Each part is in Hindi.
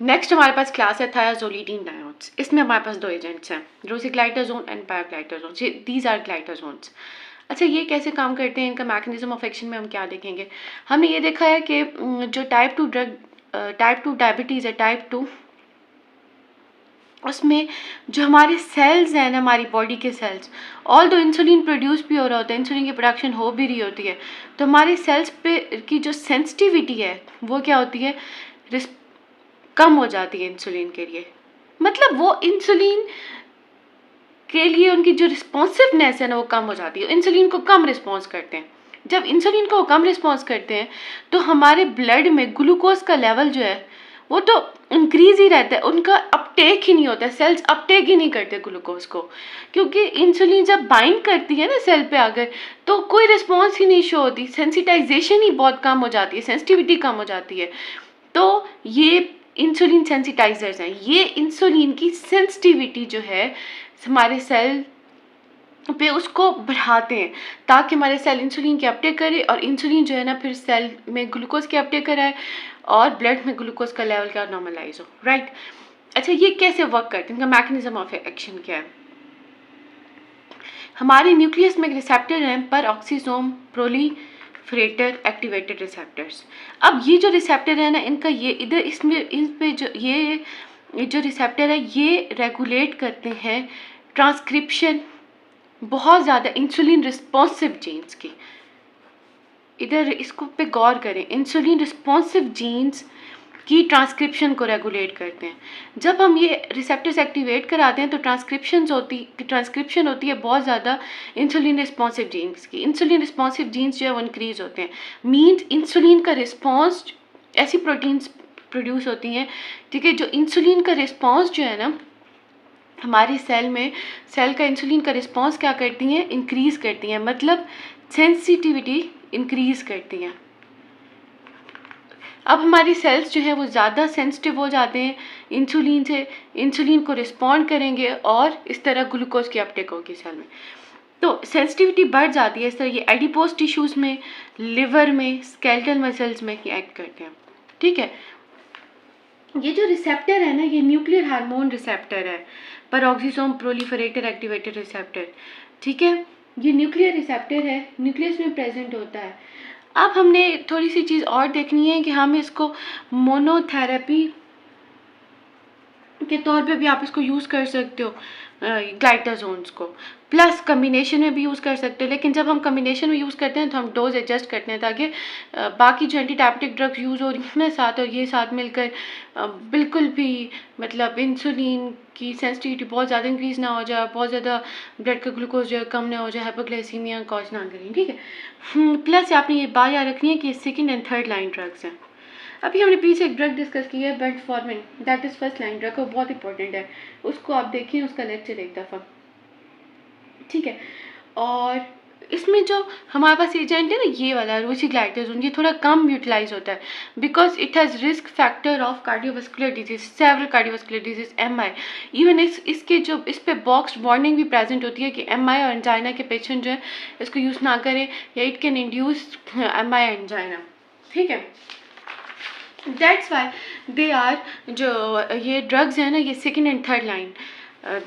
नेक्स्ट हमारे पास क्लास है थायाजोलिडीन डायोड्स। इसमें हमारे पास दो एजेंट्स हैं, rosiglitazone and pioglitazone. These are glitazones. अच्छा, ये कैसे काम करते हैं, इनका मैकेनिज्म ऑफ एक्शन में हम क्या देखेंगे। हमने ये देखा है कि जो टाइप 2 डायबिटीज़ है, टाइप 2, उसमें जो हमारे सेल्स हैं ना, हमारी बॉडी के सेल्स, ऑल दो इंसुलिन प्रोड्यूस भी हो रहा होता है, इंसुलिन की प्रोडक्शन हो भी रही होती है, तो हमारे सेल्स पे की जो सेंसिटिविटी है वो क्या होती है, कम हो जाती है इंसुलिन के लिए। मतलब वो इंसुलिन के लिए उनकी जो रिस्पॉन्सिवनेस है ना वो कम हो जाती है, इंसुलिन को कम रिस्पॉन्स करते हैं। जब इंसुलिन को कम रिस्पॉन्स करते हैं तो हमारे ब्लड में ग्लूकोज का लेवल जो है वो तो इंक्रीज ही रहता है, उनका अपटेक ही नहीं होता है, सेल्स अपटेक ही नहीं करते ग्लूकोज को, क्योंकि इंसुलिन जब बाइंड करती है ना सेल पे आकर तो कोई रिस्पॉन्स ही नहीं शो होती, सेंसिटाइजेशन ही बहुत कम हो जाती है, सेंसिटिविटी कम हो जाती है। तो ये इंसुलिन सेंसिटाइजर्स हैं, ये इंसुलिन की सेंसिटिविटी जो है हमारे सेल पे उसको बढ़ाते हैं ताकि हमारे सेल इंसुलिन की अपटेक करे और इंसुलिन जो है ना फिर सेल में ग्लूकोज की अपटेक कराए और ब्लड में ग्लूकोज का लेवल क्या नॉर्मलाइज हो, राइट। अच्छा, ये कैसे वर्क करते हैं, इनका मैकेनिज्म ऑफ एक्शन क्या है। हमारे न्यूक्लियस में एक रिसेप्टर हैं पर ऑक्सीसोम प्रोलीफरेटर एक्टिवेटेड रिसेप्टर्स। अब ये जो रिसेप्टर है ना, इनका ये इधर इसमें इन पे जो ये जो रिसेप्टर है ये रेगुलेट करते हैं ट्रांसक्रिप्शन बहुत ज़्यादा इंसुलिन रिस्पॉन्सिव जीन्स की। इधर इसको पे गौर करें, इंसुलिन रिस्पॉन्सिव जीन्स की ट्रांसक्रिप्शन को रेगुलेट करते हैं। जब हम ये रिसेप्टर्स एक्टिवेट कराते हैं तो ट्रांसक्रिप्शन होती है बहुत ज़्यादा इंसुलिन रिस्पॉन्सिव जीन्स की। इंसुलिन रिस्पॉन्सिव जीन्स जो है वो इंक्रीज होते हैं, मीन्स इंसुलिन का रिस्पॉन्स, ऐसी प्रोटीन्स प्रोड्यूस होती हैं, ठीक है, जो इंसुलिन का रिस्पॉन्स जो है ना हमारे सेल में, सेल का इंसुलिन का रिस्पॉन्स क्या करती हैं, इंक्रीज करती हैं, मतलब सेंसिटिविटी इंक्रीज करती हैं। अब हमारी सेल्स जो है वो ज़्यादा सेंसिटिव हो जाते हैं इंसुलिन से, इंसुलिन को रिस्पॉन्ड करेंगे और इस तरह ग्लूकोज की अपटेक होगी सेल में, तो सेंसिटिविटी बढ़ जाती है। इस तरह ये एडिपोज टिश्यूज़ में, लिवर में, स्केलेटल मसल्स में एक्ट करते हैं, ठीक है। ये जो रिसेप्टर है ना, ये न्यूक्लियर हार्मोन रिसेप्टर है, पेरोक्सिसोम प्रोलिफरेटर एक्टिवेटेड रिसेप्टर, ठीक है। ये न्यूक्लियर रिसेप्टर है, न्यूक्लियस में प्रेजेंट होता है। अब हमने थोड़ी सी चीज़ और देखनी है कि हम इसको मोनोथेरेपी के तौर पे भी आप इसको यूज़ कर सकते हो ग्लाइटाजोन्स को, प्लस कम्बिनेशन में भी यूज़ कर सकते हो। लेकिन जब हम कम्बिनेशन में यूज़ करते हैं तो हम डोज एडजस्ट करते हैं ताकि बाकी जो एंटी डायबिटिक ड्रग्स यूज़ हो रही हैं ना साथ, और ये साथ मिलकर बिल्कुल भी मतलब इंसुलिन की सेंसिटिविटी बहुत ज़्यादा इंक्रीज़ ना हो जाए, बहुत ज़्यादा ब्लड का ग्लूकोज जो है कम ना हो जाए, हाइपोग्लाइसीमिया कॉज ना करें, ठीक है। प्लस आपने ये बात याद रखनी है कि second and third line drugs हैं। अभी हमने पीछे एक ड्रग डिस्कस की है metformin, that is first line drug, वो बहुत इंपॉर्टेंट है, उसको आप देखिए, उसका लेक्चर एक दफ़ा, ठीक है। और इसमें जो हमारे पास एजेंट है ना ये वाला रोसिग्लाइटाजोन, ये थोड़ा कम यूटिलाइज होता है because it has risk factor of cardiovascular disease, several cardiovascular disease, MI। Even इसके जो इस पे बॉक्स वार्निंग भी प्रेजेंट होती है कि MI और एंजाइना के पेशेंट जो है इसको यूज़ ना करें या it can induce MI angina, ठीक है। दैट्स वाई दे आर, जो ये ड्रग्स हैं ना ये second and third line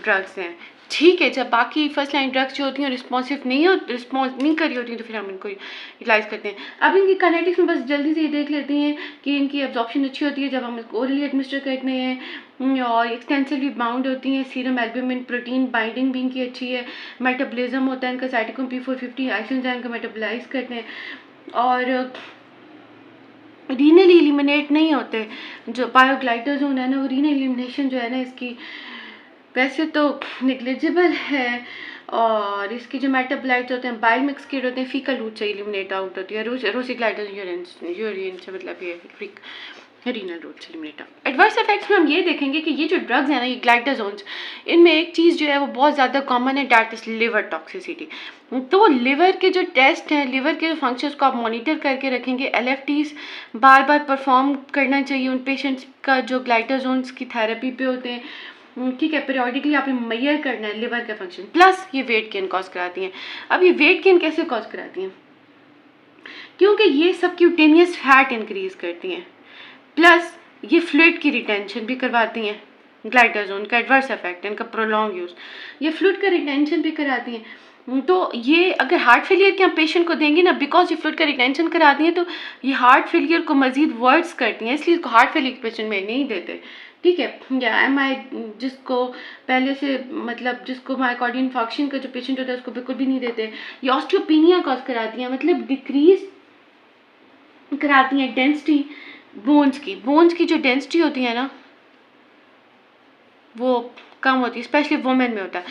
drugs हैं, ठीक है। जब बाकी फर्स्ट लाइन ड्रग्स जो होती हैं रिस्पॉन्सिव रिस्पॉन्स नहीं करी होती हैं तो फिर हम इनको यूटिलाइज करते हैं। अब इनकी काइनेटिक्स में बस जल्दी से ये देख लेते हैं कि इनकी एब्जॉर्प्शन अच्छी होती है जब हम इसको ओरली एडमिनिस्टर करते हैं, और एक्सटेंसिवली बाउंड होती हैं, सीरम एल्ब्यूमिन प्रोटीन बाइंडिंग भी इनकी अच्छी है, मेटाबॉलिज्म होता है इनका, साइटोक्रोम P450 आइसोएंजाइम को मेटाबोलाइज करते हैं, और रीनल एलिमिनेट नहीं होते। जो बायोग्लाइटाजोन है ना वो रीनल एलिमिनेशन जो है ना इसकी वैसे तो निग्लिजिबल है, और इसके जो मेटाबोलाइट्स होते हैं बाइल मिक्स किड होते हैं, फीकल रूट से एलिमिनेट आउट होती है, रोसिग्लाइटाजोन यूरिन से मतलब ये रीनल रूट से एलिमिनेट आउट। एडवर्स इफेक्ट्स में हम ये देखेंगे कि ये जो ड्रग्स हैं ना ये ग्लाइटाजोन्स, इनमें एक चीज़ जो है वो बहुत ज़्यादा कॉमन है, डैट इज लिवर टॉक्सिसिटी। तो लिवर के जो टेस्ट हैं, लिवर के जो फंक्शंस को आप मॉनिटर करके रखेंगे, LFTs बार बार परफॉर्म करना चाहिए उन पेशेंट्स का जो ग्लाइटाजोन्स की थेरेपी पे होते हैं, ठीक है। पीरियोडिकली आपने मेजर करना है लिवर का फंक्शन, प्लस ये वेट गेन कॉज कराती हैं। अब ये वेट गेन कैसे कॉज कराती हैं, क्योंकि ये सब क्यूटेनियस फैट इंक्रीज करती हैं, प्लस ये फ्लूइड की रिटेंशन भी करवाती हैं, ग्लाइटाजोन का एडवर्स इफेक्ट है इनका प्रोलॉन्ग यूज़, ये फ्लूइड का रिटेंशन भी कराती हैं। तो ये अगर हार्ट फेलियर के हम पेशेंट को देंगे ना, बिकॉज ये फ्लूइड का रिटेंशन कराती हैं, तो ये हार्ट फेलियर को मजीद वर्ड्स करती हैं, इसलिए इसको हार्ट फेलियर के पेशेंट में नहीं देते, ठीक है। या MI जिसको पहले से मतलब जिसको मायोकार्डियल इंफार्क्शन का जो पेशेंट होता है उसको बिल्कुल भी नहीं देते। ये ऑस्टियोपिनिया कॉज कराती हैं, मतलब डिक्रीज कराती हैं डेंसिटी बोन्स की जो डेंसिटी होती है ना वो कम होती है, स्पेशली वुमेन में होता है।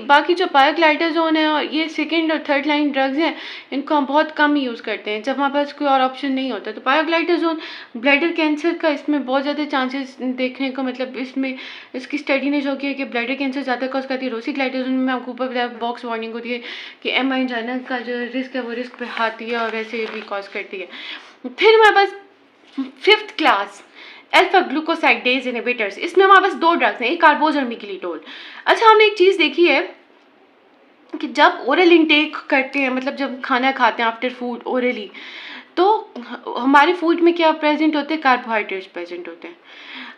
बाकी जो पायोग्लाइटाजोन है और ये सेकंड और थर्ड लाइन ड्रग्स हैं, इनको हम बहुत कम यूज़ करते हैं जब हमारे पास कोई और ऑप्शन नहीं होता। तो पायोग्लाइटाजोन ब्लैडर कैंसर का इसमें बहुत ज़्यादा चांसेस देखने को, मतलब इसमें इसकी स्टडी ने जो की है कि ब्लैडर कैंसर ज़्यादा कॉज करती है। रोसीग्लाइटाजोन में आपको ऊपर बताया बॉक्स वार्निंग होती है कि MI इंजाइना का जो रिस्क है वो रिस्क पे आती है और वैसे भी कॉज करती है। फिर हमारे पास 5th class alpha glucosidase inhibitors, इसमें हमारे पास 2 ड्रग्स हैं, एक कार्बोज और मिगिलिटोल। अच्छा, हमने एक चीज़ देखी है कि जब ओरल इंटेक करते हैं, मतलब जब खाना खाते हैं आफ्टर फूड ओरली, तो हमारे फूड में क्या प्रेजेंट होते हैं, कार्बोहाइड्रेट्स प्रेजेंट होते हैं।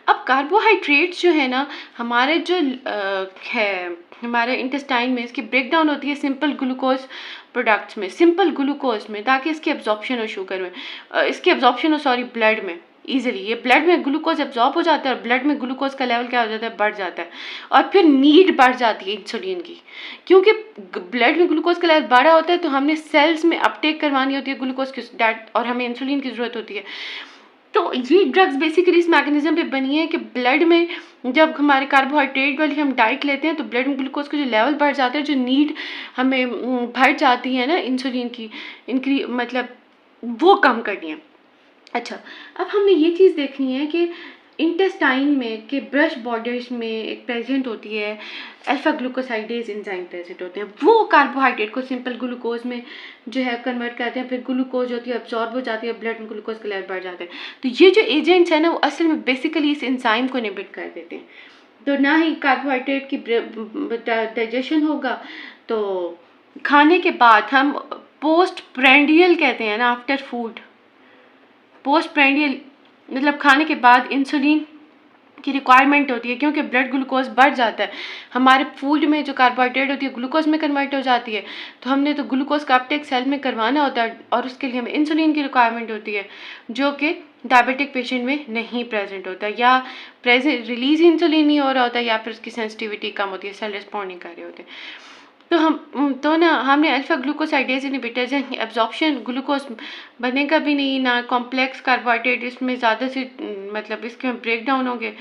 अब कार्बोहाइड्रेट्स जो है ना हमारे जो है हमारे इंटेस्टाइन में, इसकी ब्रेक डाउन होती है सिंपल ग्लूकोज प्रोडक्ट्स में, सिंपल ग्लूकोज में, ताकि इसकी एब्जॉर्प्शन हो शुगर में, इसकी एब्जॉर्प्शन हो सॉरी ब्लड में ईजिली। ये ब्लड में ग्लूकोज एब्जॉर्ब हो जाता है और ब्लड में ग्लूकोज का लेवल क्या हो जाता है, बढ़ जाता है, और फिर नीड बढ़ जाती है इंसुलिन की, क्योंकि ब्लड में ग्लूकोज का लेवल बढ़ा होता है तो हमने सेल्स में अपटेक करवानी होती है ग्लूकोज की डैट, और हमें इंसुलिन की ज़रूरत होती है। तो ये ड्रग्स बेसिकली इस मैकेनिज्म पे बनी है कि ब्लड में जब हमारे कार्बोहाइड्रेट वाली हम डाइट लेते हैं तो ब्लड में ग्लूकोज का जो लेवल बढ़ जाता है, जो नीड हमें बढ़ जाती है ना इंसुलिन की इनक्री मतलब वो कम करनी है। अच्छा, अब हमने ये चीज़ देखनी है कि इंटेस्टाइन में के ब्रश बॉर्डर्स में एक प्रेजेंट होती है अल्फा ग्लूकोसाइडेज एंजाइम प्रेजेंट होते हैं, वो कार्बोहाइड्रेट को सिंपल ग्लूकोज में जो है कन्वर्ट करते हैं, फिर ग्लूकोज होती है एब्जॉर्ब हो जाती है, ब्लड में ग्लूकोज का लेवल बढ़ जाता है। तो ये जो एजेंट्स है ना वो असल में बेसिकली इस एंजाइम को इनहिबिट कर देते हैं, तो ना ही कार्बोहाइड्रेट की डाइजेशन होगा। तो खाने के बाद हम पोस्ट प्रेंडियल कहते हैं ना, आफ्टर फूड पोस्ट प्रेंडियल मतलब खाने के बाद इंसुलिन की रिक्वायरमेंट होती है, क्योंकि ब्लड ग्लूकोज बढ़ जाता है, हमारे फूड में जो कार्बोहाइड्रेट होती है ग्लूकोज में कन्वर्ट हो जाती है, तो हमने तो ग्लूकोज का अपटेक सेल में करवाना होता है और उसके लिए हमें इंसुलिन की रिक्वायरमेंट होती है, जो कि डायबिटिक पेशेंट में नहीं प्रेजेंट होता, या प्रेजेंट रिलीज इंसुलिन नहीं हो रहा होता, या फिर उसकी सेंसिटिविटी कम होती है, सेल रिस्पॉन्ड नहीं कर रहे होते। तो ना हमने अल्फा ग्लूकोसाइडेज इनहिबिटर्स हैं, एब्जॉर्प्शन ग्लूकोज बनेगा भी नहीं, ना कॉम्प्लेक्स कार्बोहाइड्रेट इसमें ज़्यादा से मतलब इसके ब्रेक डाउन होंगे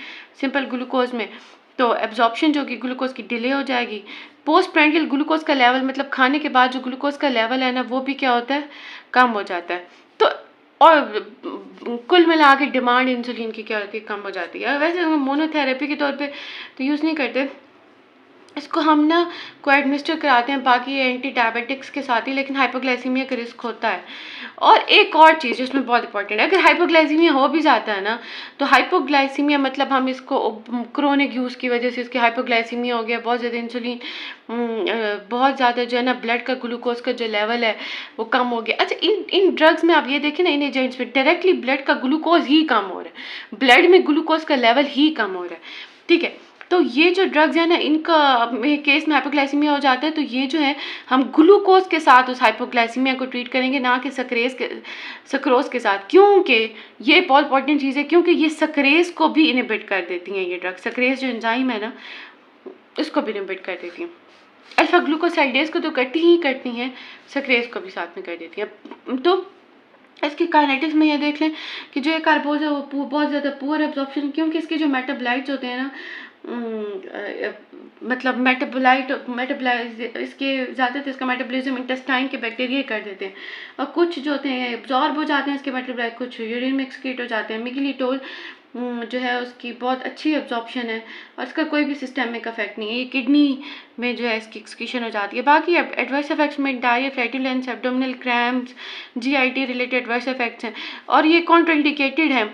सिंपल ग्लूकोज में, तो एब्जॉर्प्शन जो कि ग्लूकोज की डिले हो जाएगी। पोस्ट प्रेंडियल ग्लूकोज का लेवल मतलब खाने के बाद जो ग्लूकोज का लेवल है ना वो भी क्या होता है, कम हो जाता है। तो और कुल मिला के डिमांड इंसुलिन की क्या होती है, कम हो जाती है। वैसे हम मोनोथेरेपी के तौर पे तो यूज़ नहीं करते इसको, हम ना को एडमिनिस्टर कराते हैं बाकी एंटी डायबिटिक्स के साथ ही, लेकिन हाइपोग्लाइसीमिया का रिस्क होता है। और एक और चीज़ जिसमें बहुत इंपॉर्टेंट है, अगर हाइपोग्लाइसीमिया हो भी जाता है ना, तो हाइपोग्लाइसीमिया मतलब हम इसको क्रोनिक यूज़ की वजह से इसकी हाइपोग्लाइसीमिया हो गया, बहुत ज़्यादा इंसुलिन बहुत ज़्यादा जो है ना ब्लड का ग्लूकोज का जो लेवल है वो कम हो गया। अच्छा, इन ड्रग्स में आप ये देखें ना, इन एजेंट्स में डायरेक्टली ब्लड का ग्लूकोज ही कम हो रहा है, ब्लड में ग्लूकोज का लेवल ही कम हो रहा है, ठीक है। तो ये जो ड्रग्स है ना इनका केस में हाइपोग्लाइसीमिया हो जाता है, तो ये जो है हम ग्लूकोज के साथ उस हाइपोग्लाइसीमिया को ट्रीट करेंगे, ना कि सक्रोज के साथ, क्योंकि ये बहुत इंपॉर्टेंट चीज़ है, क्योंकि ये सक्रेज को भी इनहिबिट कर देती हैं, ये ड्रग सक्रेज जो एंजाइम है ना इसको भी इनहिबिट कर देती हैं। अल्फा ग्लूकोसाइडेज को तो करती हैं, सक्रेज को भी साथ में कर देती हैं। तो इसकी काइनेटिक्स में ये देख लें कि जो ये कार्बोज है वो बहुत ज़्यादा पुअर एब्जॉर्प्शन, क्योंकि इसके जो मेटाबोलाइट्स होते हैं ना मतलब मेटाबोलाइज इसके ज़्यादातर इसका मेटाबॉलिज्म इंटेस्टाइन के बैक्टीरिया कर देते हैं, और कुछ जो होते हैं एब्जॉर्ब हो जाते हैं इसके मेटाबोलाइट, कुछ यूरिन में एक्सक्रीट हो जाते हैं। मिगिलिटोल जो है उसकी बहुत अच्छी एब्जॉर्प्शन है और इसका कोई भी सिस्टमिक इफेक्ट नहीं है, ये किडनी में जो है इसकी एक्सक्रीशन हो जाती है। बाकी एडवर्स इफेक्ट्स में diarrhoea, flatulence, abdominal cramps, GIT related adverse effects हैं, और ये कॉन्ट्राइंडिकेटेड है।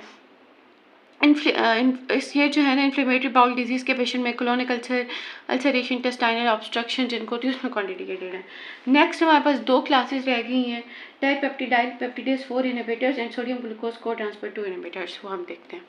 ये जो है ना इन्फ्लेमेटरी बाउल डिजीज़ के पेशेंट में कोलोनिक अल्सरेशन, इंटेस्टाइनल ऑब्स्ट्रक्शन जिनको होती है उसमें कॉन्ट्राइंडिकेटेड है। नेक्स्ट हमारे पास 2 क्लासेस रह गई हैं, डाइपेप्टिडेज 4 इनहिबिटर्स एंड सोडियम ग्लूकोज को ट्रांसफर 2 इनहिबिटर्स, वो हम देखते हैं।